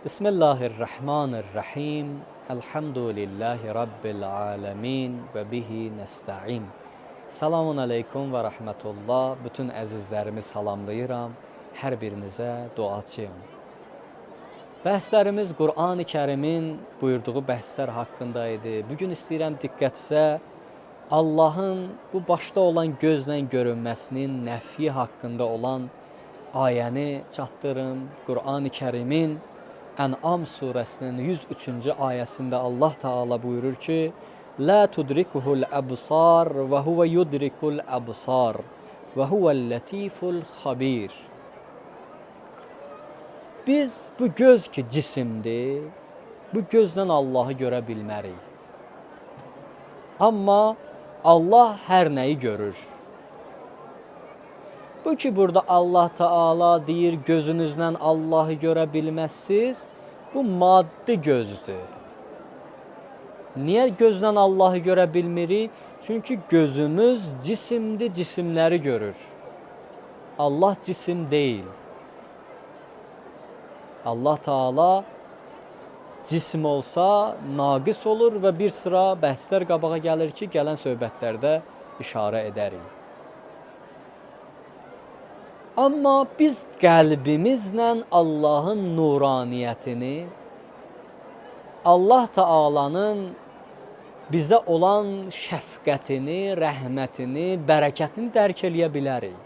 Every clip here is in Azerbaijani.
Bismillahirrahmanirrahim. Elhamdülillahi Rabbil alemin və bihi nəstəin. Selamun aleykum və rəhmətullah. Bütün əzizlərimi salamlayıram. Hər birinizə duacıyam. Bəhslərimiz Qur'an-ı Kərimin buyurduğu bəhslər haqqında idi. Bugün istəyirəm diqqətsə Allahın bu başda olan gözlə görünməsinin nəfi haqqında olan ayəni çatdırım. Qur'an-ı Kərimin Ən'am surəsinin 103-cü ayəsində Allah Teala buyurur ki: "La tudrikuhul absar və huve yudrikul absar və huvel latiful xabir." Biz bu göz ki cisimdir, bu gözlə Allahı görə bilmərik. Amma Allah hər nəyi görür. Bu ki burada Allah Teala deyir gözünüzlə Allahı görə bilməzsiniz, bu maddi gözdür. Niyə gözlə Allahı görə bilmirik? Çünki gözümüz cisimdir, cisimləri görür. Allah cisim deyil. Allah Teala cisim olsa naqis olur və bir sıra bəhslər qabağa gəlir ki, gələn söhbətlərdə işarə edərik. Amma biz qəlbimizlə Allahın nuraniyyətini, Allah Teala'nın bizə olan şəfqətini, rəhmətini, bərəkətini dərk eləyə bilərik.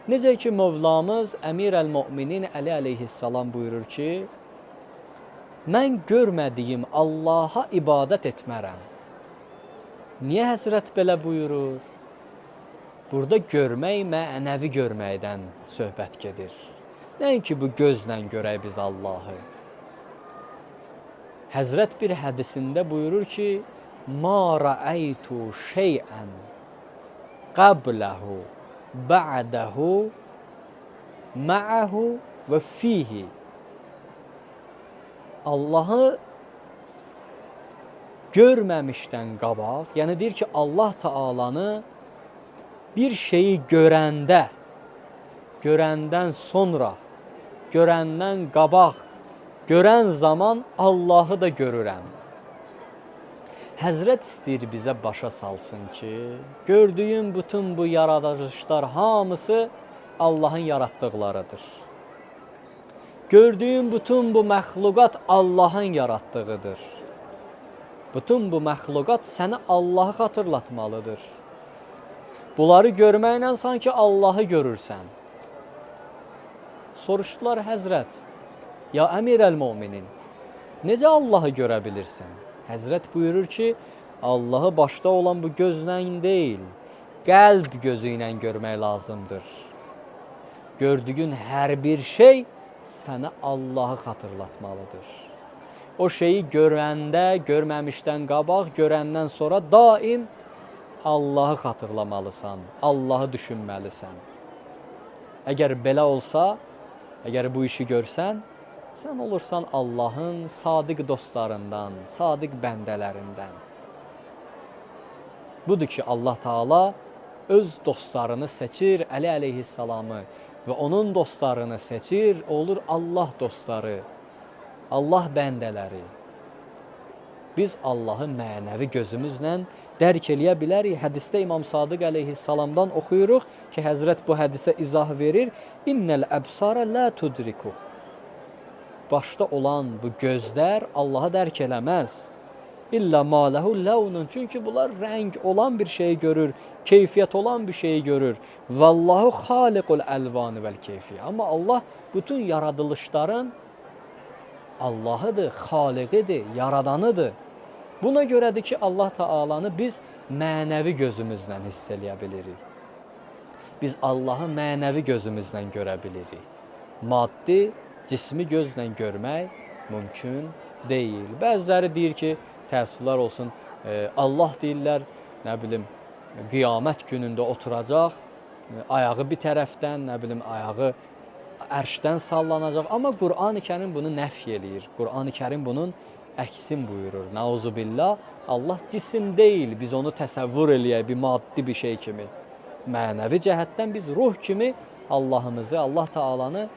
Necə ki, Mövlamız Əmir əl-Möminin Əli əleyhissalam buyurur ki, mən görmədiyim Allaha ibadət etmərəm. Niyə Həzrət belə buyurur? Burada görmək mənəvi görməkdən söhbət gedir. Nəinki bu gözlə görək biz Allahı. Həzrət bir hədisində buyurur ki, "Ma ra'aytu şey'an qablahu ba'dahu ma'ahu və fihi." Allahı görməmişdən qabaq, yəni deyir ki, Allah Teala'nı bir şeyi görəndən sonra, görəndən qabaq, görən zaman Allahı da görürəm. Həzrət istəyir bizə başa salsın ki, gördüyün bütün bu yaradılışlar hamısı Allahın yaratdıqlarıdır. Gördüyün bütün bu məxluqat Allahın yaratdığıdır. Bütün bu məxluqat səni Allahı xatırlatmalıdır. Bunları görməklə sanki Allahı görürsən. Soruşdular Həzrət, ya Əmir əl-Möminin, necə Allahı görə bilirsən? Həzrət buyurur ki, Allahı başda olan bu gözlə deyil, qəlb gözü ilə görmək lazımdır. Gördüyün hər bir şey sənə Allahı xatırlatmalıdır. O şeyi görəndə, görməmişdən qabaq, görəndən sonra daim Allahı xatırlamalısan, Allahı düşünməlisən. Əgər belə olsa, əgər bu işi görsən, sən olursan Allahın sadiq dostlarından, sadiq bəndələrindən. Budur ki, Allah Teala öz dostlarını seçir, Əli əleyhissalamı və onun dostlarını seçir, olur Allah dostları, Allah bəndələri. Biz Allahı mənəvi gözümüzlə dərk eləyə bilərik. Hədisdə İmam Sadiq əleyhissalamdan oxuyuruq ki, Həzrət bu hədisə izah verir. İnnəl əbsara la tudriku. Başda olan bu gözlər Allahı dərk eləməz. İlla maləhu ləvnun. Çünki bunlar rəng olan bir şeyi görür, keyfiyyət olan bir şeyi görür. Vallahu xaliqul əlvani vəl keyfiyyə. Amma Allah bütün yaradılışların Allahıdır, xaliqidir, yaradanıdır. Buna görədir ki, Allah Teala'nı biz mənəvi gözümüzlə hiss eləyə bilirik. Biz Allahı mənəvi gözümüzlə görə bilirik. Maddi, cismi gözlə görmək mümkün deyil. Bəziləri deyir ki, təəssüflər olsun, Allah deyirlər, nə bilim, qiyamət günündə oturacaq, ayağı bir tərəfdən, nə bilim, ayağı ərşdən sallanacaq. Amma Qur'an-ı Kərim bunu nəf eləyir. Qur'an-ı Kərim bunun əksin buyurur. Nauzubillah, Allah cisim deyil, biz onu təsəvvür eləyək bir maddi bir şey kimi. Mənəvi cəhətdən biz ruh kimi Allah'ımızı, Allah Teala'nı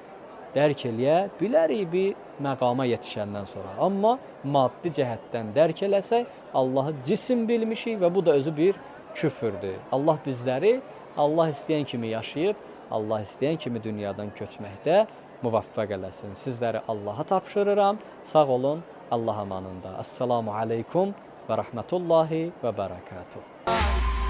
dərk eləyə bilərik bir məqama yetişəndən sonra. Amma maddi cəhətdən dərk eləsək, Allahı cisim bilmişik və bu da özü bir küfürdür. Allah bizləri Allah istəyən kimi yaşayıb, Allah istəyən kimi dünyadan köçməkdə muvaffaq eləsin. Sizləri Allaha tapşırıram. Sağ olun, Allah amanında. Assalamu aleykum və rəhmətullahi və bərəkatuhu.